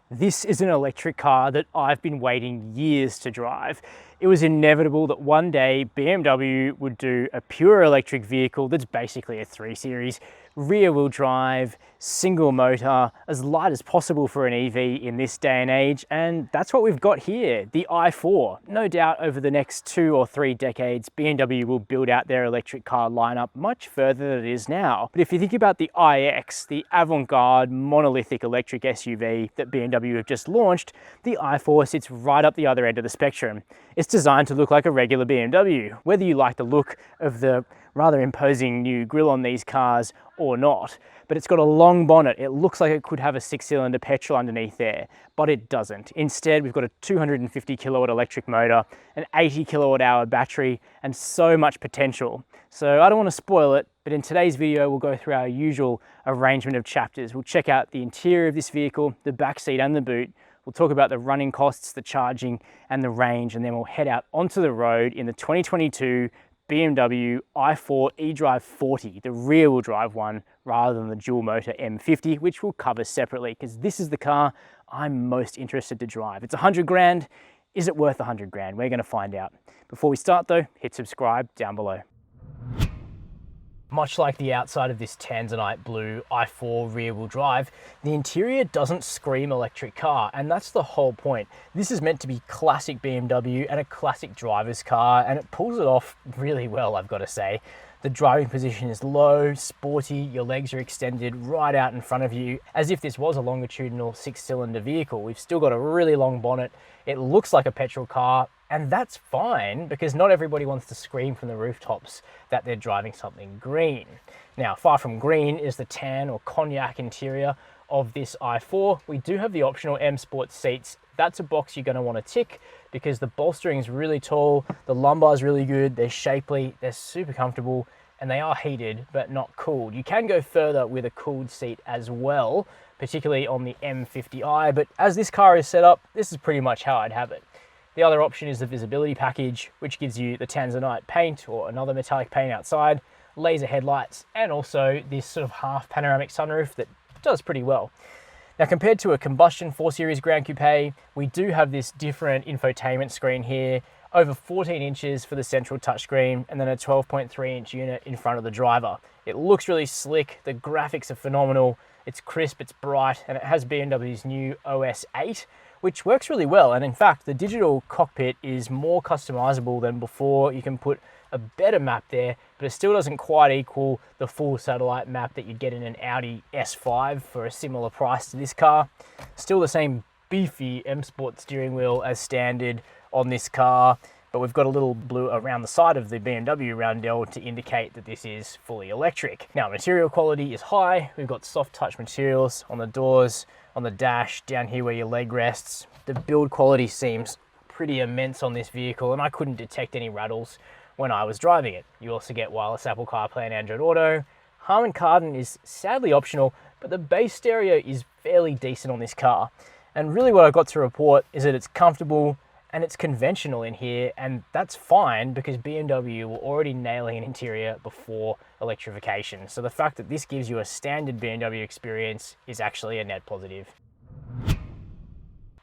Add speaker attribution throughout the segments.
Speaker 1: This is an electric car that I've been waiting years to drive. It was inevitable that one day BMW would do a pure electric vehicle that's basically a 3 Series, rear-wheel drive, single motor, as light as possible for an EV in this day and age, and that's what we've got here, the i4. No doubt over the next 2 or 3 decades, BMW will build out their electric car lineup much further than it is now. But if you think about the iX, the avant-garde monolithic electric SUV that BMW have just launched, the i4 sits right up the other end of the spectrum. It's designed to look like a regular BMW, whether you like the look of the rather imposing new grille on these cars or not. But it's got a long bonnet. It looks like it could have a 6-cylinder petrol underneath there, but it doesn't. Instead, we've got a 250 kilowatt electric motor, an 80 kilowatt hour battery, and so much potential. So I don't want to spoil it, but in today's video, we'll go through our usual arrangement of chapters. We'll check out the interior of this vehicle, the back seat and the boot. We'll talk about the running costs, the charging and the range, and then we'll head out onto the road in the 2022 BMW i4 eDrive 40, the rear-wheel drive one, rather than the dual motor M50, which we'll cover separately because this is the car I'm most interested to drive. It's 100 grand. Is it worth 100 grand? We're going to find out. Before we start though, hit subscribe down below. Much like the outside of this tanzanite blue i4 rear-wheel drive, the interior doesn't scream electric car, and that's the whole point. This is meant to be classic BMW and a classic driver's car, and it pulls it off really well, I've got to say. The driving position is low, sporty, your legs are extended right out in front of you, as if this was a longitudinal 6-cylinder vehicle. We've still got a really long bonnet. It looks like a petrol car, and that's fine because not everybody wants to scream from the rooftops that they're driving something green. Now, far from green is the tan or cognac interior of this i4. We do have the optional M Sport seats. That's a box you're going to want to tick because the bolstering is really tall, the lumbar is really good, they're shapely, they're super comfortable, and they are heated but not cooled. You can go further with a cooled seat as well, particularly on the M50i, but as this car is set up, this is pretty much how I'd have it. The other option is the visibility package, which gives you the tanzanite paint or another metallic paint outside, laser headlights, and also this sort of half panoramic sunroof that does pretty well. Now, compared to a combustion 4 Series Grand Coupe, we do have this different infotainment screen here, over 14 inches for the central touchscreen, and then a 12.3-inch unit in front of the driver. It looks really slick, the graphics are phenomenal, it's crisp, it's bright, and it has BMW's new OS 8, which works really well. And in fact, the digital cockpit is more customizable than before. You can put a better map there, but it still doesn't quite equal the full satellite map that you'd get in an Audi S5 for a similar price to this car. Still the same beefy M Sport steering wheel as standard on this car, but we've got a little blue around the side of the BMW roundel to indicate that this is fully electric. Now, material quality is high. We've got soft touch materials on the doors, on the dash, down here where your leg rests. The build quality seems pretty immense on this vehicle, and I couldn't detect any rattles when I was driving it. You also get wireless Apple CarPlay and Android Auto. Harman Kardon is sadly optional, but the bass stereo is fairly decent on this car. And really what I've got to report is that it's comfortable and it's conventional in here, and that's fine because BMW were already nailing an interior before electrification. So the fact that this gives you a standard BMW experience is actually a net positive.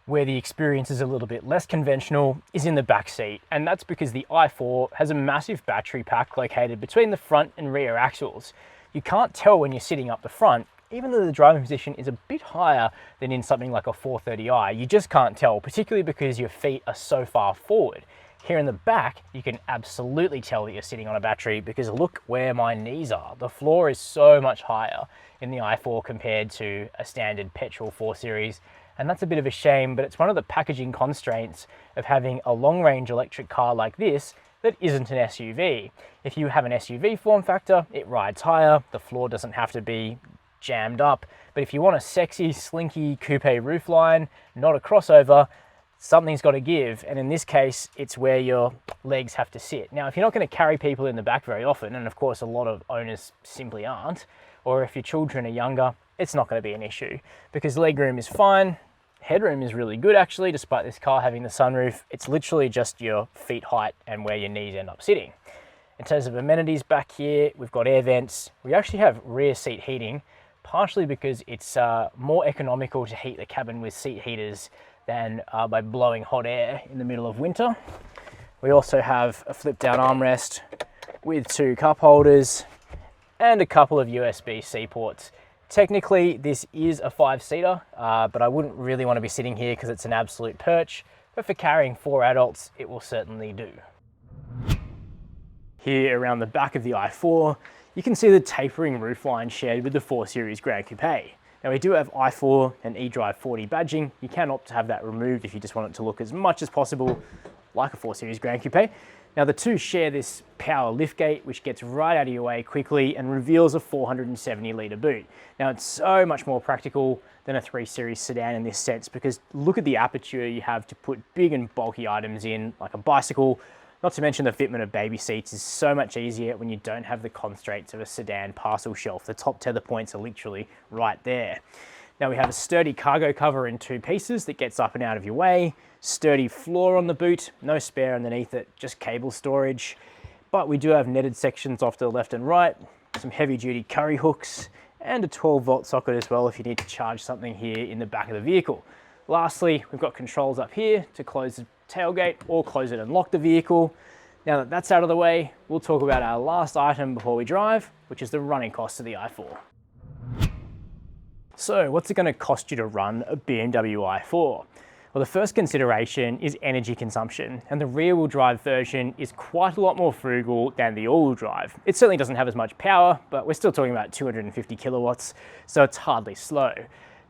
Speaker 1: Where the experience is a little bit less conventional is in the back seat, and that's because the i4 has a massive battery pack located between the front and rear axles. You can't tell when you're sitting up the front, even though the driving position is a bit higher than in something like a 430i. You just can't tell, particularly because your feet are so far forward. Here in the back, you can absolutely tell that you're sitting on a battery because look where my knees are. The floor is so much higher in the i4 compared to a standard petrol 4 Series. And that's a bit of a shame, but it's one of the packaging constraints of having a long-range electric car like this that isn't an SUV. If you have an SUV form factor, it rides higher, the floor doesn't have to be jammed up. But if you want a sexy, slinky coupe roofline, not a crossover, something's got to give. And in this case, it's where your legs have to sit. Now, if you're not going to carry people in the back very often, and of course a lot of owners simply aren't, or if your children are younger, it's not going to be an issue because legroom is fine. Headroom is really good actually, despite this car having the sunroof. It's literally just your feet height and where your knees end up sitting. In terms of amenities back here, we've got air vents. We actually have rear seat heating, partially because it's more economical to heat the cabin with seat heaters than by blowing hot air in the middle of winter. We also have a flip down armrest with 2 cup holders and a couple of USB-C ports. Technically, this is a 5-seater, but I wouldn't really want to be sitting here because it's an absolute perch, but for carrying 4 adults, it will certainly do. Here around the back of the i4, you can see the tapering roofline shared with the 4 Series Grand Coupe. Now we do have i4 and eDrive 40 badging. You can opt to have that removed if you just want it to look as much as possible like a 4 Series Grand Coupe. Now the two share this power liftgate, which gets right out of your way quickly and reveals a 470 litre boot. Now it's so much more practical than a 3 Series sedan in this sense, because look at the aperture you have to put big and bulky items in, like a bicycle. Not to mention the fitment of baby seats is so much easier when you don't have the constraints of a sedan parcel shelf. The top tether points are literally right there. Now we have a sturdy cargo cover in 2 pieces that gets up and out of your way, sturdy floor on the boot, no spare underneath it, just cable storage. But we do have netted sections off to the left and right, some heavy duty curry hooks, and a 12-volt socket as well if you need to charge something here in the back of the vehicle. Lastly, we've got controls up here to close the tailgate or close it and lock the vehicle. Now that that's out of the way, we'll talk about our last item before we drive, which is the running costs of the i4. So what's it going to cost you to run a BMW i4? Well, the first consideration is energy consumption, and the rear-wheel drive version is quite a lot more frugal than the all-wheel drive. It certainly doesn't have as much power, but we're still talking about 250 kilowatts, so it's hardly slow.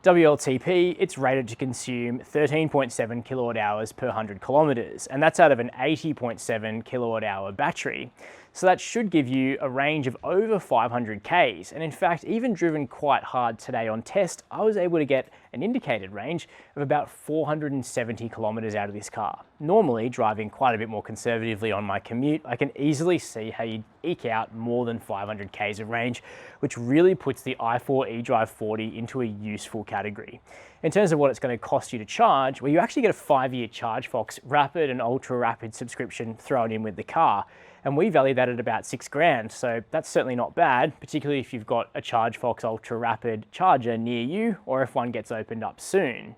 Speaker 1: WLTP, it's rated to consume 13.7 kilowatt hours per 100 kilometers, and that's out of an 80.7 kilowatt hour battery. So that should give you a range of over 500 Ks. And in fact, even driven quite hard today on test, I was able to get an indicated range of about 470 kilometers out of this car. Normally, driving quite a bit more conservatively on my commute, I can easily see how you eke out more than 500 Ks of range, which really puts the i4 eDrive 40 into a useful category. In terms of what it's going to cost you to charge, well, you actually get a 5-year ChargeFox rapid and ultra rapid subscription thrown in with the car. And we value that at about $6,000, so that's certainly not bad, particularly if you've got a ChargeFox Ultra Rapid charger near you, or if one gets opened up soon.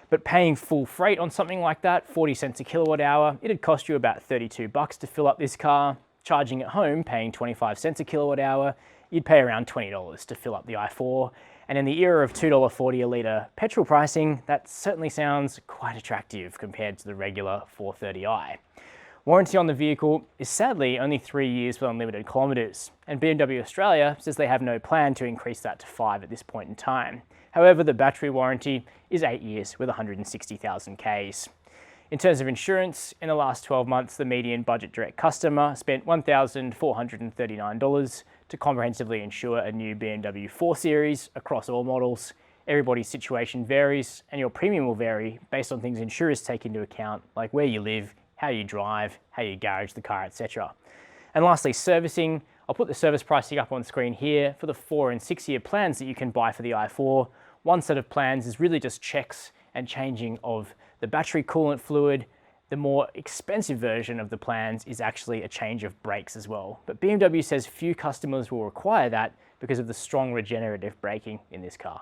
Speaker 1: But paying full freight on something like that, 40 cents a kilowatt hour, it'd cost you about $32 to fill up this car. Charging at home, paying 25 cents a kilowatt hour, you'd pay around $20 to fill up the i4. And in the era of $2.40 a litre petrol pricing, that certainly sounds quite attractive compared to the regular 430i. Warranty on the vehicle is sadly only 3 years with unlimited kilometres, and BMW Australia says they have no plan to increase that to 5 at this point in time. However, the battery warranty is 8 years with 160,000 Ks. In terms of insurance, in the last 12 months, the median budget direct customer spent $1,439 to comprehensively insure a new BMW 4 Series across all models. Everybody's situation varies, and your premium will vary based on things insurers take into account, like where you live, how you drive, how you garage the car, etc. And lastly, servicing. I'll put the service pricing up on screen here for the 4 and 6 year plans that you can buy for the i4. One set of plans is really just checks and changing of the battery coolant fluid. The more expensive version of the plans is actually a change of brakes as well. But BMW says few customers will require that because of the strong regenerative braking in this car.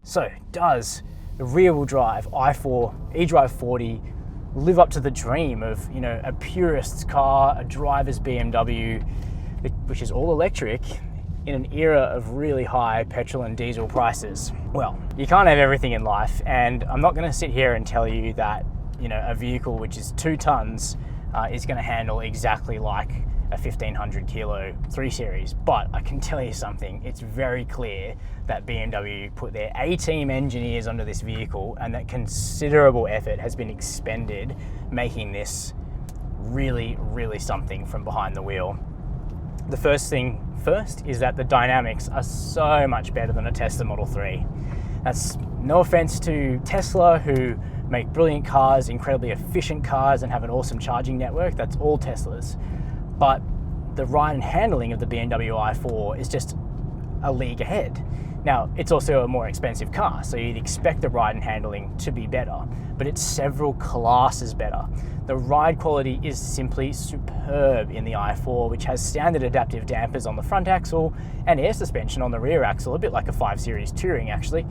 Speaker 1: So does the rear-wheel drive i4 eDrive 40 live up to the dream of, you know, a purist's car, a driver's BMW, which is all electric, in an era of really high petrol and diesel prices? Well, you can't have everything in life, and I'm not going to sit here and tell you that, you know, a vehicle which is 2 tons is going to handle exactly like a 1500 kilo 3 Series, but I can tell you something, it's very clear that BMW put their A-team engineers onto this vehicle, and that considerable effort has been expended making this really, really something from behind the wheel. The first thing first is that the dynamics are so much better than a Tesla Model 3. That's no offense to Tesla, who make brilliant cars, incredibly efficient cars, and have an awesome charging network. That's all Teslas. But the ride and handling of the BMW i4 is just a league ahead. Now, it's also a more expensive car, so you'd expect the ride and handling to be better, but it's several classes better. The ride quality is simply superb in the i4, which has standard adaptive dampers on the front axle and air suspension on the rear axle, a bit like a 5 Series Touring actually,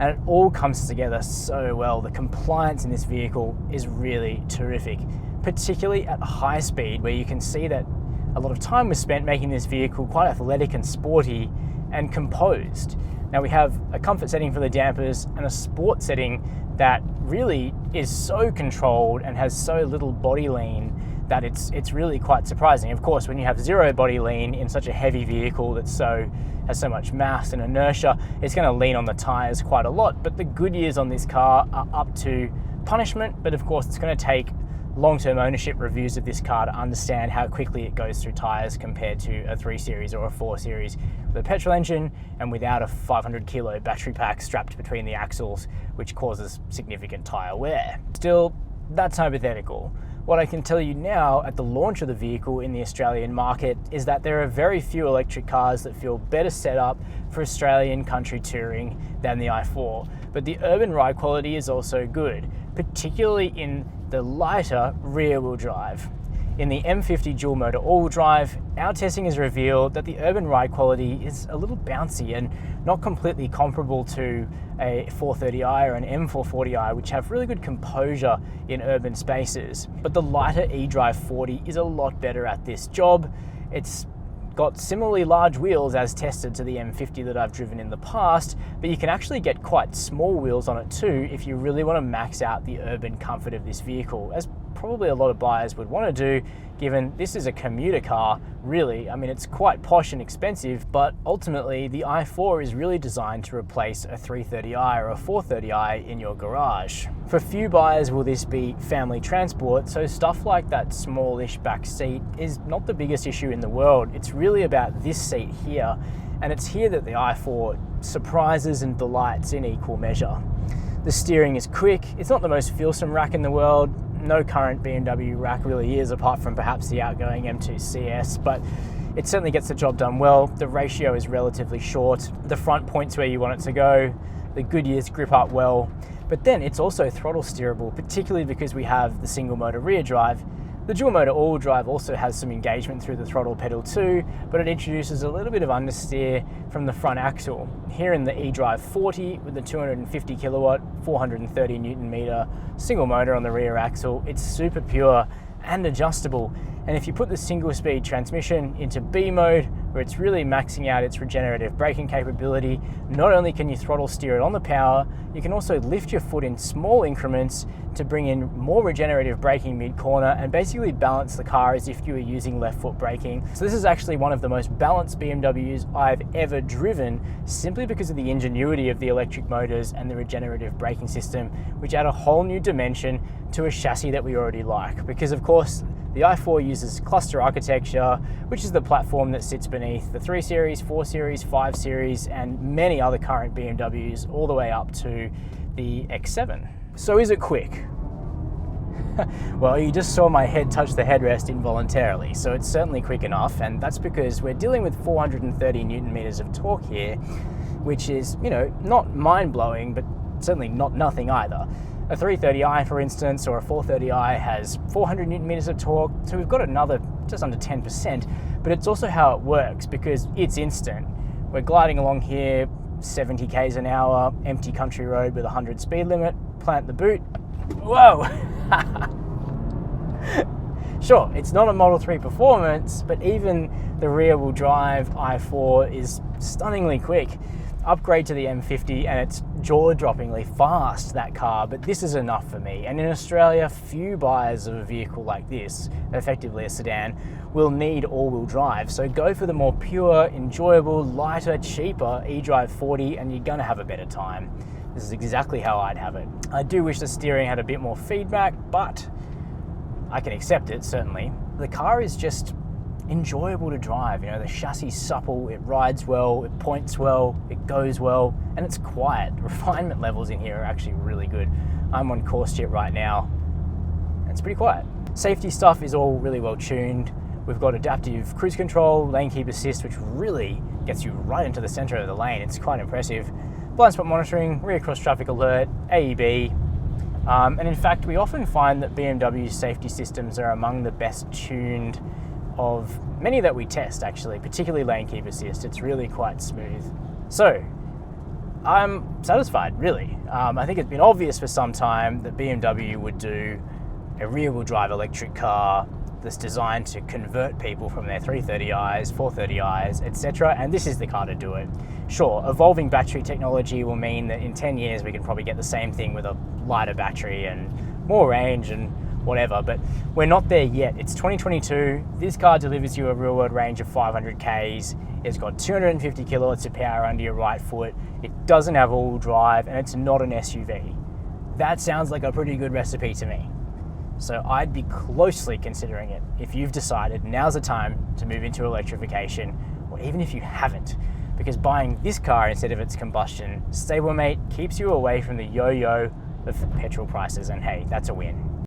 Speaker 1: and it all comes together so well. The compliance in this vehicle is really terrific, particularly at high speed, where you can see that a lot of time was spent making this vehicle quite athletic and sporty and composed. Now we have a comfort setting for the dampers and a sport setting that really is so controlled and has so little body lean that it's really quite surprising. Of course, when you have zero body lean in such a heavy vehicle that has so much mass and inertia, it's going to lean on the tires quite a lot. But the good years on this car are up to punishment, but of course it's going to take long-term ownership reviews of this car to understand how quickly it goes through tires compared to a 3 Series or a 4 Series with a petrol engine and without a 500 kilo battery pack strapped between the axles, which causes significant tire wear. Still, that's hypothetical. What I can tell you now at the launch of the vehicle in the Australian market is that there are very few electric cars that feel better set up for Australian country touring than the i4. But the urban ride quality is also good, particularly in the lighter rear-wheel drive. In the M50 dual motor all-wheel drive, our testing has revealed that the urban ride quality is a little bouncy and not completely comparable to a 430i or an M440i, which have really good composure in urban spaces. But the lighter eDrive 40 is a lot better at this job. It's got similarly large wheels as tested to the M50 that I've driven in the past, but you can actually get quite small wheels on it too if you really want to max out the urban comfort of this vehicle, as probably a lot of buyers would want to do, given this is a commuter car, really. I mean, it's quite posh and expensive, but ultimately the i4 is really designed to replace a 330i or a 430i in your garage. For few buyers will this be family transport, so stuff like that smallish back seat is not the biggest issue in the world. It's really about this seat here, and it's here that the i4 surprises and delights in equal measure. The steering is quick. It's not the most feelsome rack in the world. No current BMW rack really is, apart from perhaps the outgoing M2 CS, but it certainly gets the job done well. The ratio is relatively short. The front points where you want it to go. The good years grip up well. But then it's also throttle steerable, particularly because we have the single motor rear drive. The dual motor all-wheel drive also has some engagement through the throttle pedal too, but it introduces a little bit of understeer from the front axle. Here in the eDrive 40 with the 250 kilowatt, 430 Newton meter single motor on the rear axle, it's super pure and adjustable. And if you put the single speed transmission into B mode, where it's really maxing out its regenerative braking capability, not only can you throttle steer it on the power, you can also lift your foot in small increments to bring in more regenerative braking mid-corner and basically balance the car as if you were using left foot braking. So this is actually one of the most balanced BMWs I've ever driven, simply because of the ingenuity of the electric motors and the regenerative braking system, which add a whole new dimension to a chassis that we already like. Because of course, the i4 uses cluster architecture, which is the platform that sits beneath the 3 Series, 4 Series, 5 Series, and many other current BMWs, all the way up to the X7. So is it quick? Well, you just saw my head touch the headrest involuntarily, so it's certainly quick enough, and that's because we're dealing with 430 Newton meters of torque here, which is, not mind-blowing, but certainly not nothing either. A 330i, for instance, or a 430i has 400 Newton meters of torque, so we've got another just under 10%, but it's also how it works because it's instant. We're gliding along here, 70 k's an hour, empty country road with 100 speed limit, plant the boot, whoa! Sure, it's not a Model 3 performance, but even the rear-wheel drive i4 is stunningly quick. Upgrade to the M50 and it's jaw-droppingly fast, that car, but this is enough for me. And in Australia, few buyers of a vehicle like this, effectively a sedan, will need all-wheel drive. So go for the more pure, enjoyable, lighter, cheaper eDrive 40 and you're gonna have a better time. This is exactly how I'd have it. I do wish the steering had a bit more feedback, but I can accept it, certainly. The car is just enjoyable to drive. The chassis is supple, it rides well, it points well, it goes well, and it's quiet. The refinement levels in here are actually really good. I'm on CourseJet right now, and it's pretty quiet. Safety stuff is all really well tuned. We've got adaptive cruise control, lane keep assist, which really gets you right into the center of the lane. It's quite impressive. Blind spot monitoring, rear cross traffic alert, AEB. And in fact, we often find that BMW's safety systems are among the best tuned of many that we test, actually, particularly lane keep assist. It's really quite smooth. So I'm satisfied, really. I think it's been obvious for some time that BMW would do a rear-wheel drive electric car that's designed to convert people from their 330i's, 430i's, etc. And this is the car to do it. Sure, evolving battery technology will mean that in 10 years we can probably get the same thing with a lighter battery and more range and whatever, but we're not there yet. It's 2022. This car delivers you a real-world range of 500 Ks. It's got 250 kilowatts of power under your right foot. It doesn't have all-wheel drive, and it's not an SUV. That sounds like a pretty good recipe to me. So I'd be closely considering it if you've decided now's the time to move into electrification, or even if you haven't, because buying this car instead of its combustion stablemate keeps you away from the yo-yo of petrol prices, and hey, that's a win.